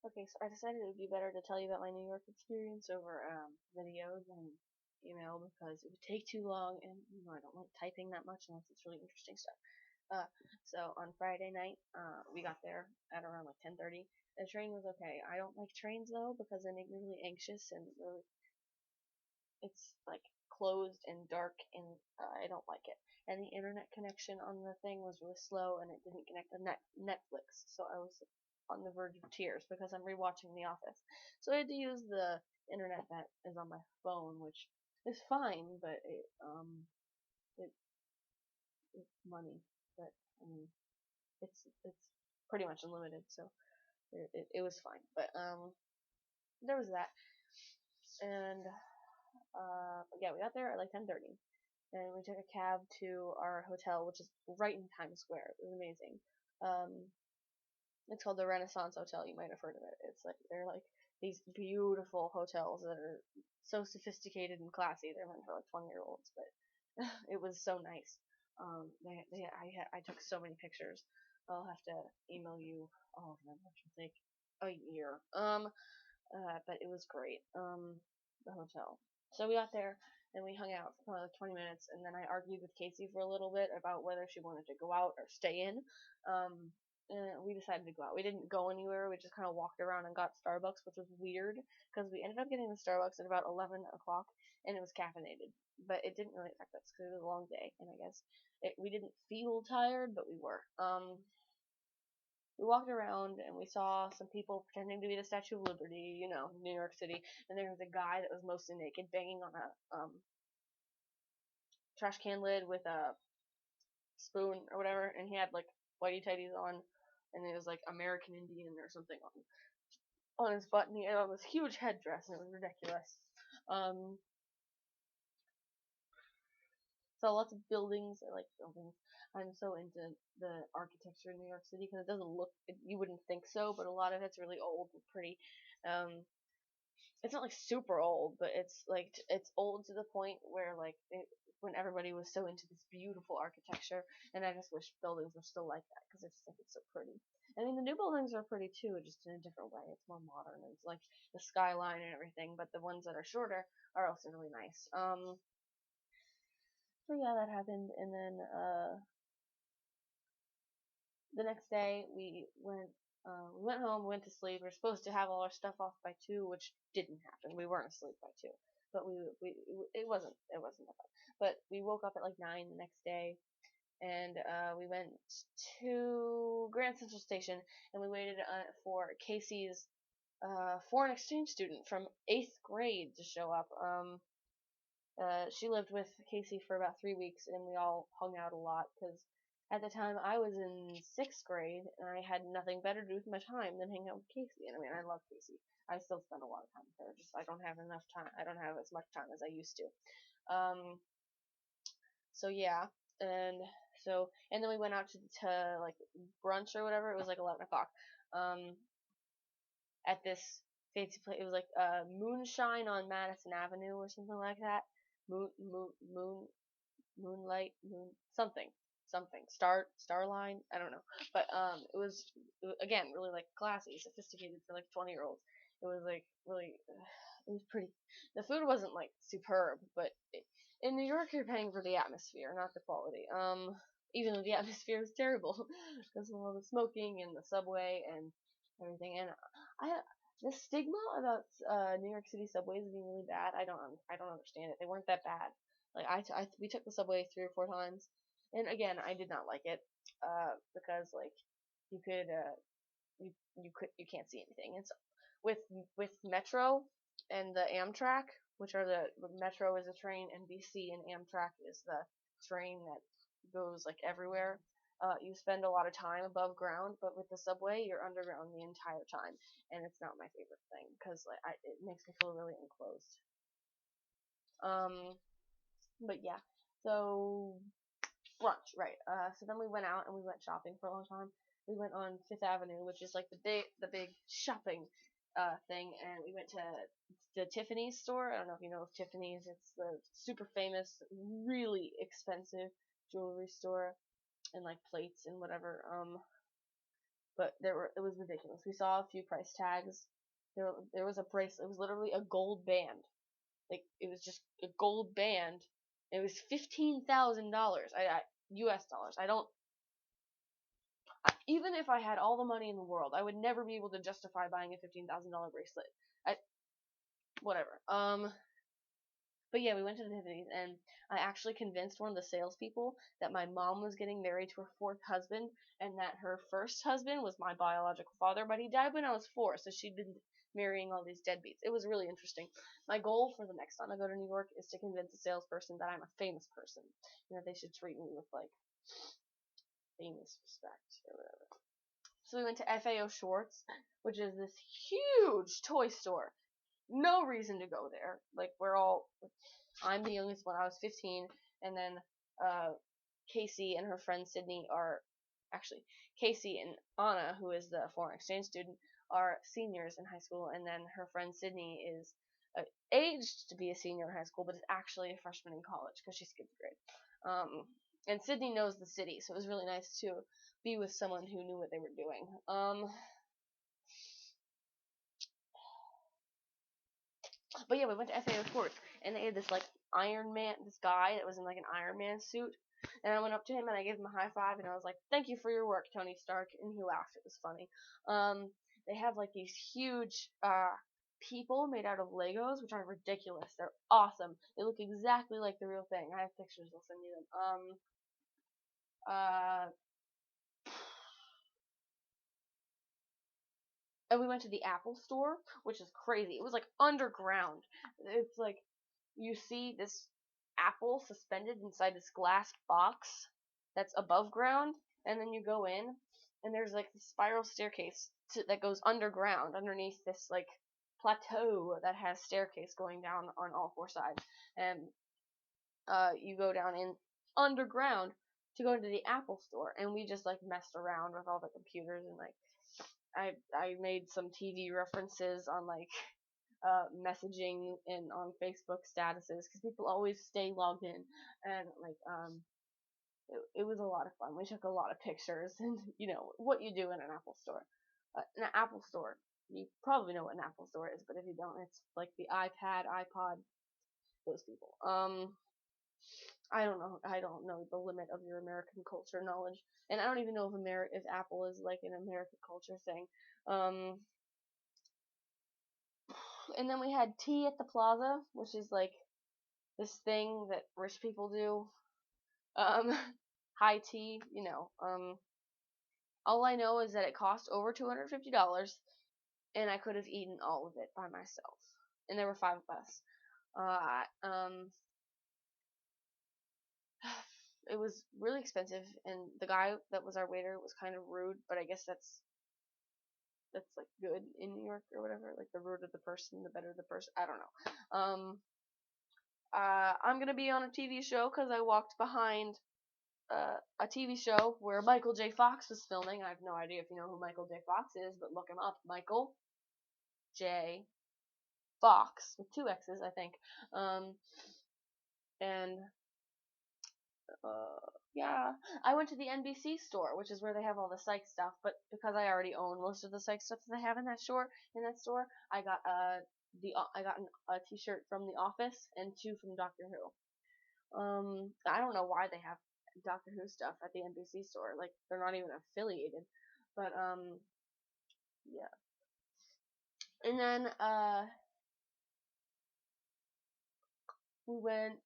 Okay, so I decided it would be better to tell you about my New York experience over video than email because it would take too long, and I don't like typing that much unless it's really interesting stuff. Uh, so on Friday night, we got there at around like 10:30. The train was okay. I don't like trains though because they make me really anxious and really it's like closed and dark and I don't like it. And the internet connection on the thing was really slow and it didn't connect to Netflix, so I was on the verge of tears because I'm rewatching The Office. So I had to use the internet that is on my phone, which is fine, but it it's money. But I mean, it's pretty much unlimited, so it was fine. But there was that, and yeah, we got there at like 10:30. And we took a cab to our hotel, which is right in Times Square. It was amazing. Um, it's called the Renaissance Hotel. You might have heard of it. It's like they're like these beautiful hotels that are so sophisticated and classy. They're meant for like 20-year-olds, but it was so nice. I took so many pictures. I'll have to email you all of them, which will take a year. But it was great. The hotel. So we got there and we hung out for probably like 20 minutes, and then I argued with Casey for a little bit about whether she wanted to go out or stay in. And we decided to go out. We didn't go anywhere. We just kind of walked around and got Starbucks, which was weird because we ended up getting the Starbucks at about 11 o'clock, and it was caffeinated. But it didn't really affect us because it was a long day, and I guess we didn't feel tired, but we were. We walked around and we saw some people pretending to be the Statue of Liberty, New York City, and there was a guy that was mostly naked banging on a trash can lid with a spoon or whatever, and he had like whitey tighties on, and it was like American Indian or something on his butt, and he had on this huge headdress, and it was ridiculous. Um, so lots of buildings. I like buildings. I'm so into the architecture in New York City because it doesn't look. You wouldn't think so, but a lot of it's really old and pretty. It's not like super old, but it's like it's old to the point where when everybody was so into this beautiful architecture, and I just wish buildings were still like that because I just think it's so pretty. I mean, the new buildings are pretty too, just in a different way. It's more modern. It's like the skyline and everything, but the ones that are shorter are also really nice. So yeah, that happened, and then the next day we went home, went to sleep. We were supposed to have all our stuff off by 2, which didn't happen. We weren't asleep by 2, but it wasn't that bad. But we woke up at like 9 the next day, and we went to Grand Central Station, and we waited for Casey's foreign exchange student from 8th grade to show up. She lived with Casey for about 3 weeks, and we all hung out a lot because at the time I was in 6th grade and I had nothing better to do with my time than hang out with Casey. And I mean, I love Casey. I still spend a lot of time with her. Just I don't have enough time. I don't have as much time as I used to. So yeah, and and then we went out to like brunch or whatever. It was like 11 o'clock. At this fancy place. It was like Moonshine on Madison Avenue or something like that. Moonlight, something. Starline. I don't know, but it was again really like classy, sophisticated for like 20-year-olds. It was like really, it was pretty. The food wasn't like superb, but in New York you're paying for the atmosphere, not the quality. Even though the atmosphere is terrible because of all the smoking and the subway and everything. And I the stigma about New York City subways being really bad, I don't understand it. They weren't that bad. Like we took the subway 3 or 4 times, and again, I did not like it, because like you could, you can't see anything. It's with Metro and the Amtrak, which are the Metro is a train, NBC, and Amtrak is the train that goes like everywhere. You spend a lot of time above ground, but with the subway, you're underground the entire time, and it's not my favorite thing because it makes me feel really enclosed. Um, but yeah, so brunch, right? So then we went out and we went shopping for a long time. We went on Fifth Avenue, which is like the big shopping thing, and we went to the Tiffany's store. I don't know if you know of Tiffany's. It's the super famous, really expensive jewelry store and like plates and whatever. but it was ridiculous. We saw a few price tags. There was a bracelet. It was literally a gold band. Like, it was just a gold band. It was $15,000. U.S. dollars. Even if I had all the money in the world, I would never be able to justify buying a $15,000 bracelet. Whatever. But yeah, we went to the Tiffany's, and I actually convinced one of the salespeople that my mom was getting married to her fourth husband, and that her first husband was my biological father, but he died when I was 4, so she'd been marrying all these deadbeats. It was really interesting. My goal for the next time I go to New York is to convince a salesperson that I'm a famous person, and that they should treat me with, like, famous respect, or whatever. So we went to FAO Schwarz, which is this huge toy store. No reason to go there. Like, I'm the youngest one. I was 15, and then Casey and her friend Sydney Casey and Anna, who is the foreign exchange student, are seniors in high school, and then her friend Sydney is aged to be a senior in high school, but is actually a freshman in college because she skipped a grade. And Sydney knows the city, so it was really nice to be with someone who knew what they were doing. But yeah, we went to FAO Schwarz, and they had this, like, this guy that was in, like, an Iron Man suit, and I went up to him, and I gave him a high five, and I was like, "Thank you for your work, Tony Stark," and he laughed. It was funny. They have, like, these huge, people made out of Legos, which are ridiculous. They're awesome. They look exactly like the real thing. I have pictures. I'll send you them. And we went to the Apple store, which is crazy. It was, like, underground. It's like, you see this apple suspended inside this glass box that's above ground, and then you go in, and there's, like, the spiral staircase that goes underground, underneath this, like, plateau that has staircase going down on all 4 sides. And you go down in underground to go into the Apple store, and we just, like, messed around with all the computers, and, like, I made some TV references on, like, messaging and on Facebook statuses, because people always stay logged in, and, like, it was a lot of fun. We took a lot of pictures, and, you know, what you do in an Apple store. An Apple store, you probably know what an Apple store is, but if you don't, it's like the iPad, iPod, those people. I don't know the limit of your American culture knowledge, and I don't even know if Apple is, like, an American culture thing. And then we had tea at the plaza, which is, like, this thing that rich people do. High tea, you know. All I know is that it cost over $250, and I could have eaten all of it by myself. And there were 5 of us. It was really expensive, and the guy that was our waiter was kind of rude, but I guess that's like good in New York or whatever. Like, the ruder the person, the better the person. I don't know. I'm gonna be on a TV show because I walked behind a TV show where Michael J. Fox was filming. I have no idea if you know who Michael J. Fox is, but look him up. Michael J. Fox with 2 X's, I think. And yeah, I went to the NBC store, which is where they have all the psych stuff. But because I already own most of the psych stuff that they have in that store, I got a T-shirt from The Office and 2 from Doctor Who. I don't know why they have Doctor Who stuff at the NBC store. Like, they're not even affiliated. But yeah. And then we went.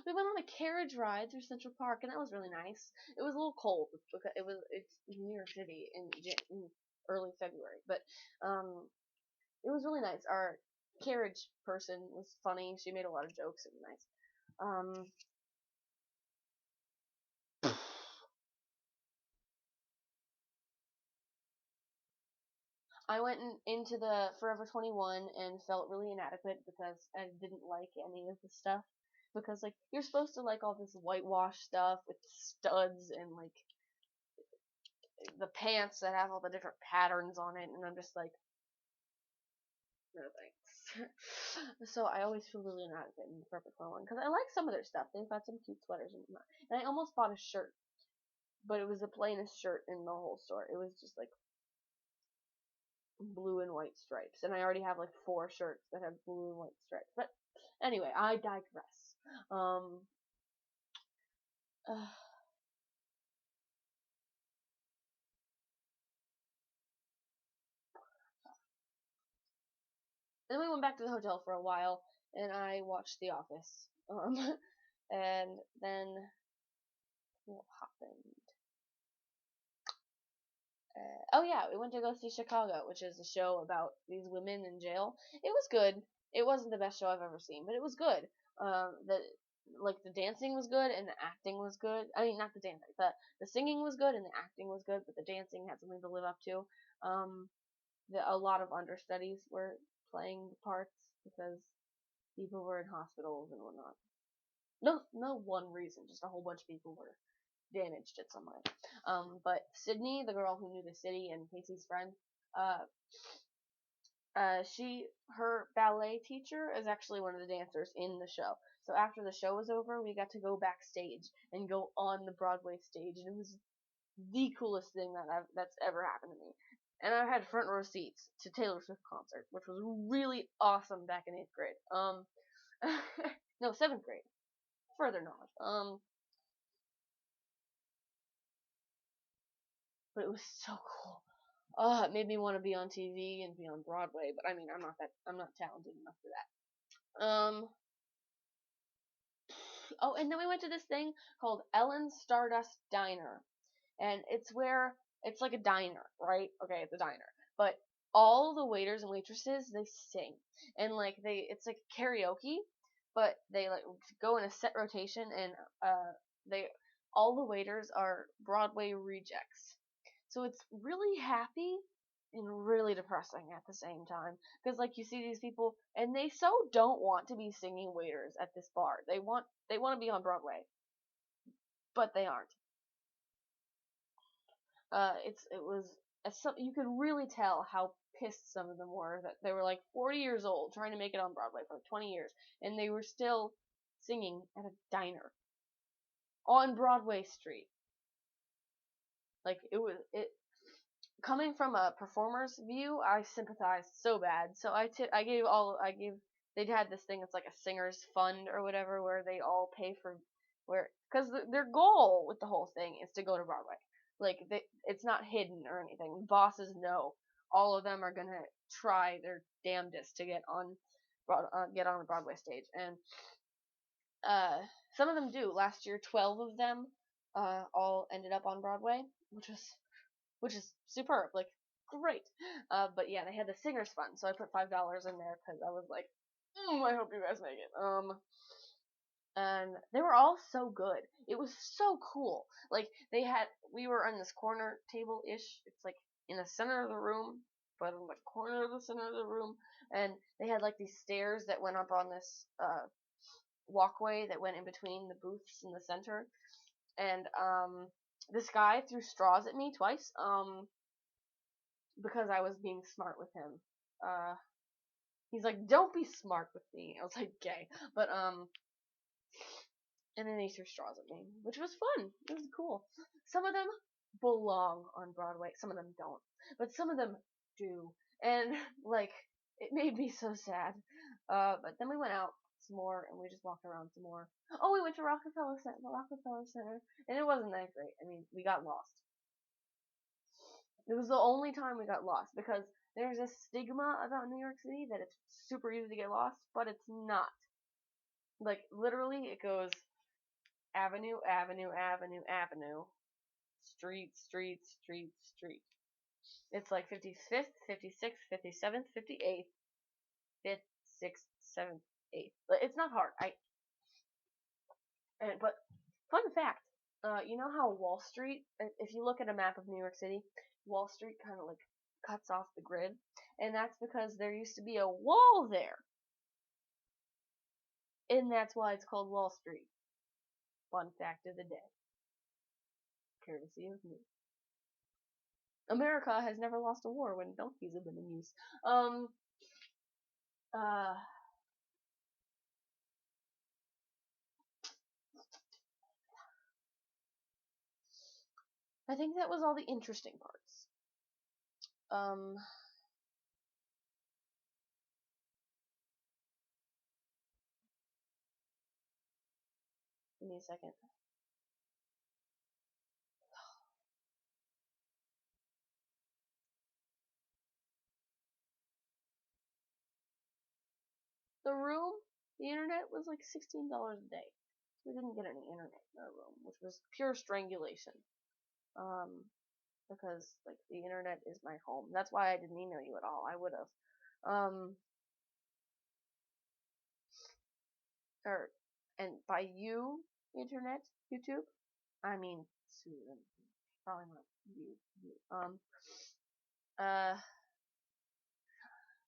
We went on a carriage ride through Central Park, and that was really nice. It was a little cold because it's New York City in early February, but it was really nice. Our carriage person was funny. She made a lot of jokes. It was nice. I went into the Forever 21 and felt really inadequate because I didn't like any of the stuff. Because, like, you're supposed to like all this whitewash stuff with studs and, like, the pants that have all the different patterns on it, and I'm just like, no thanks. So I always feel really inadequate in the perfect one because I like some of their stuff. They've got some cute sweaters and whatnot. And I almost bought a shirt, but it was the plainest shirt in the whole store. It was just like blue and white stripes, and I already have like 4 shirts that have blue and white stripes. But anyway, I digress. Uh, then we went back to the hotel for a while, and I watched The Office. And then what happened? Oh yeah, we went to go see Chicago, which is a show about these women in jail. It was good. It wasn't the best show I've ever seen, but it was good. The dancing was good and the acting was good. I mean, not the dancing, the singing was good and the acting was good, but the dancing had something to live up to. A lot of understudies were playing the parts because people were in hospitals and whatnot. No one reason, just a whole bunch of people were damaged at some way. But Sydney, the girl who knew the city and Casey's friend, uh, her ballet teacher is actually one of the dancers in the show. So after the show was over, we got to go backstage and go on the Broadway stage, and it was the coolest thing that's ever happened to me. And I had front row seats to Taylor Swift concert, which was really awesome back in 8th grade. No, 7th grade. Further knowledge. But it was so cool. It made me want to be on TV and be on Broadway, but I mean, I'm not talented enough for that. Oh, and then we went to this thing called Ellen's Stardust Diner, and it's like a diner, right? Okay, it's a diner, but all the waiters and waitresses they sing, and like it's like karaoke, but they like go in a set rotation, and they all the waiters are Broadway rejects. So it's really happy and really depressing at the same time. Because like you see these people and they so don't want to be singing waiters at this bar. They want to be on Broadway, but they aren't. It was you could really tell how pissed some of them were that they were like 40 years old trying to make it on Broadway for like 20 years and they were still singing at a diner on Broadway Street. Like it coming from a performer's view, I sympathized so bad. So I gave they had this thing. It's like a singers fund or whatever, where they all pay for because their goal with the whole thing is to go to Broadway. Like it's not hidden or anything. Bosses know all of them are gonna try their damnedest to get on the Broadway stage, and uh, some of them do. Last year, 12 of them all ended up on Broadway, which is superb. Like, great. But yeah, they had the singers fund, so I put $5 in there because I was like, I hope you guys make it. And they were all so good. It was so cool. Like we were on this corner table ish. It's like in the center of the room, but in the corner of the center of the room, and they had like these stairs that went up on this walkway that went in between the booths in the center, and this guy threw straws at me twice. Because I was being smart with him. He's like, "Don't be smart with me." I was like, "Gay," but and then he threw straws at me, which was fun. It was cool. Some of them belong on Broadway, some of them don't, but some of them do, and like it made me so sad. But then we went out some more and we just walked around some more. Oh, we went to Rockefeller Center, and it wasn't that great. I mean, we got lost. It was the only time we got lost because there's a stigma about New York City that it's super easy to get lost, but it's not. Like literally, it goes avenue, avenue, avenue, avenue, street, street, street, street. It's like 55th, 56th, 57th, 58th, 5th, 6th, 7th, 8th. It's not hard. But fun fact, you know how Wall Street, if you look at a map of New York City, Wall Street kind of like cuts off the grid, and that's because there used to be a wall there, and that's why it's called Wall Street. Fun fact of the day, courtesy of me. America has never lost a war when donkeys have been in use. Uh, I think that was all the interesting parts. Um, Give me a second. The room, the internet was like $16 a day. We didn't get any internet in our room, which was pure strangulation. Um, because like the internet is my home. That's why I didn't email you at all. I would have. Or and by you, internet, YouTube, I mean Susan. Probably not you. Uh,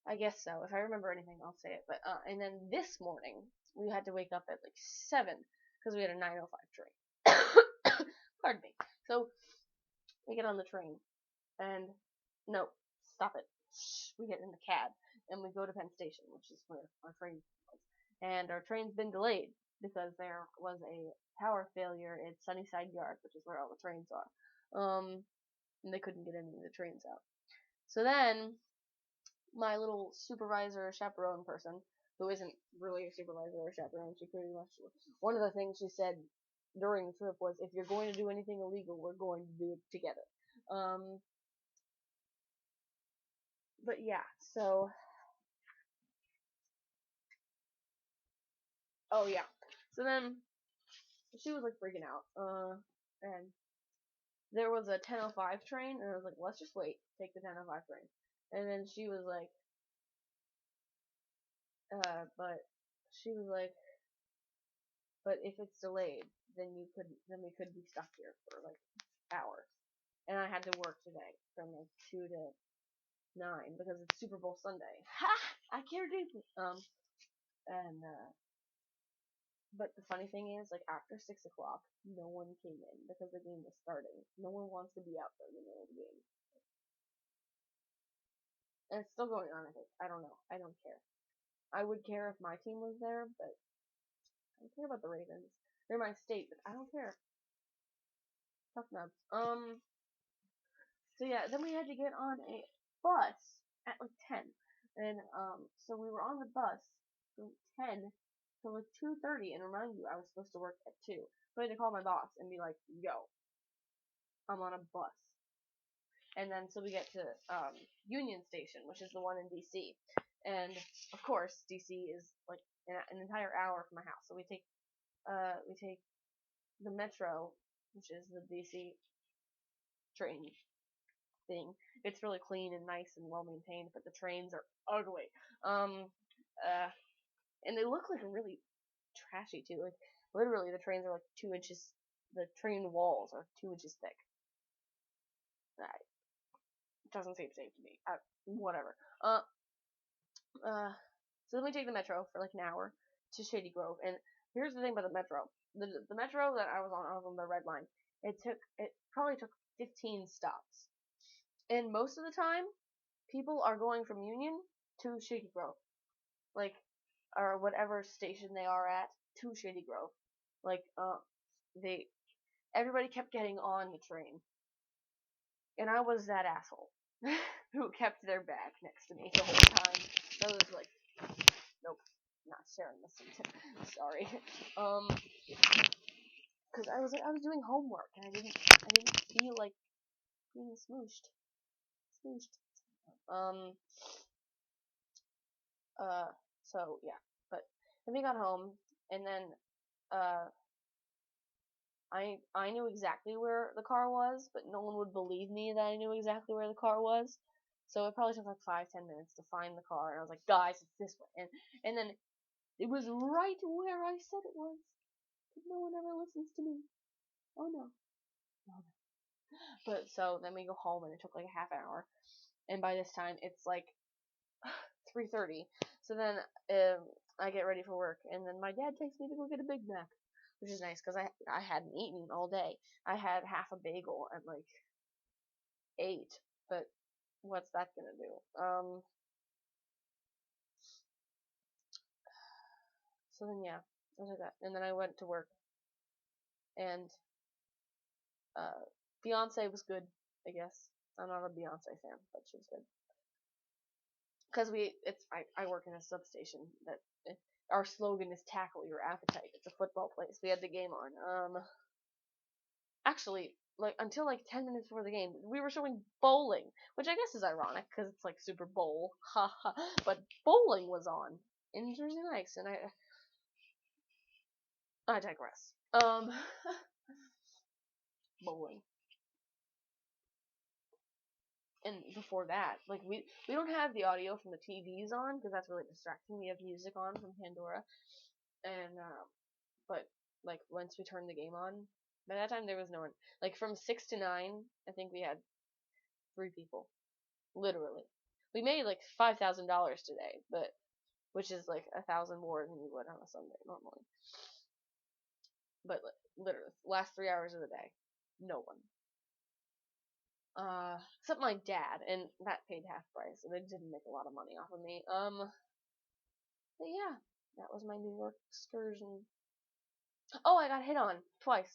I guess so. If I remember anything, I'll say it. But and then this morning we had to wake up at like 7 because we had a 9:05 train. Pardon me. So we get on the train and no, stop it. We get in the cab and we go to Penn Station, which is where our train was. And our train's been delayed because there was a power failure at Sunnyside Yard, which is where all the trains are. And they couldn't get any of the trains out. So then my little supervisor chaperone person, who isn't really a supervisor or a chaperone, she pretty much, one of the things she said during the trip was, if you're going to do anything illegal, we're going to do it together. But yeah, so, oh yeah, so then she was like freaking out, and there was a 10:05 train, and I was like, let's just wait, take the 10:05 train, and then she was like, but she was like, but if it's delayed, then we could be stuck here for like hours, and I had to work today from like 2 to 9 because it's Super Bowl Sunday. Ha! I care deeply. And But the funny thing is, like after 6 o'clock, no one came in because the game was starting. No one wants to be out there in the middle of the game, and it's still going on. I think I don't know. I don't care. I would care if my team was there, but I don't care about the Ravens. They're my state, but I don't care. Tough nubs. So yeah, then we had to get on a bus at like 10, and so we were on the bus from 10 to like 2:30. And remind you, I was supposed to work at 2. So I had to call my boss and be like, "Yo, I'm on a bus." And then so we get to Union Station, which is the one in DC, and of course DC is like an entire hour from my house. So we take the metro, which is the DC train thing. It's really clean and nice and well maintained, but the trains are ugly. Um, and they look like really trashy too. Like literally, the trains are like 2 inches. The train walls are 2 inches thick. That doesn't seem safe to me. Whatever. So then we take the metro for like an hour to Shady Grove. And here's the thing about the metro. The metro that I was on the red line. It probably took 15 stops. And most of the time, people are going from Union to Shady Grove. Like, or whatever station they are at to Shady Grove. Like, they, everybody kept getting on the train. And I was that asshole who kept their back next to me the whole time. I was like, nope, not sharing this. Sorry. Because I was doing homework and I didn't feel like being smooshed. Um. So yeah, but then we got home and then uh. I knew exactly where the car was, but no one would believe me that I knew exactly where the car was. So it probably took like 5-10 minutes to find the car, and I was like, guys, it's this way. And then it was right where I said it was. But no one ever listens to me. Oh no. But so then we go home, and it took like a half hour. And by this time, it's like 3:30. So then I get ready for work, and then my dad takes me to go get a Big Mac, which is nice because I hadn't eaten all day. I had half a bagel at like 8, but what's that gonna do? So then yeah, I was like that, and then I went to work, and Beyonce was good, I guess. I'm not a Beyonce fan, but she was good. Because I work in a substation that our slogan is tackle your appetite. It's a football place. We had the game on. Actually, like until like 10 minutes before the game, we were showing bowling, which I guess is ironic because it's like Super Bowl, haha. But bowling was on in Jersey Mike's, and I digress. Bowling. And before that, like we don't have the audio from the TVs on because that's really distracting. We have music on from Pandora, and but like once we turned the game on, by that time there was no one. Like from 6 to 9, I think we had 3 people, literally. We made like $5,000 today, but which is like 1,000 more than you would on a Sunday normally. But literally, last 3 hours of the day, no one. Except my dad, and that paid half price, and it didn't make a lot of money off of me. But yeah, that was my New York excursion. Oh, I got hit on twice.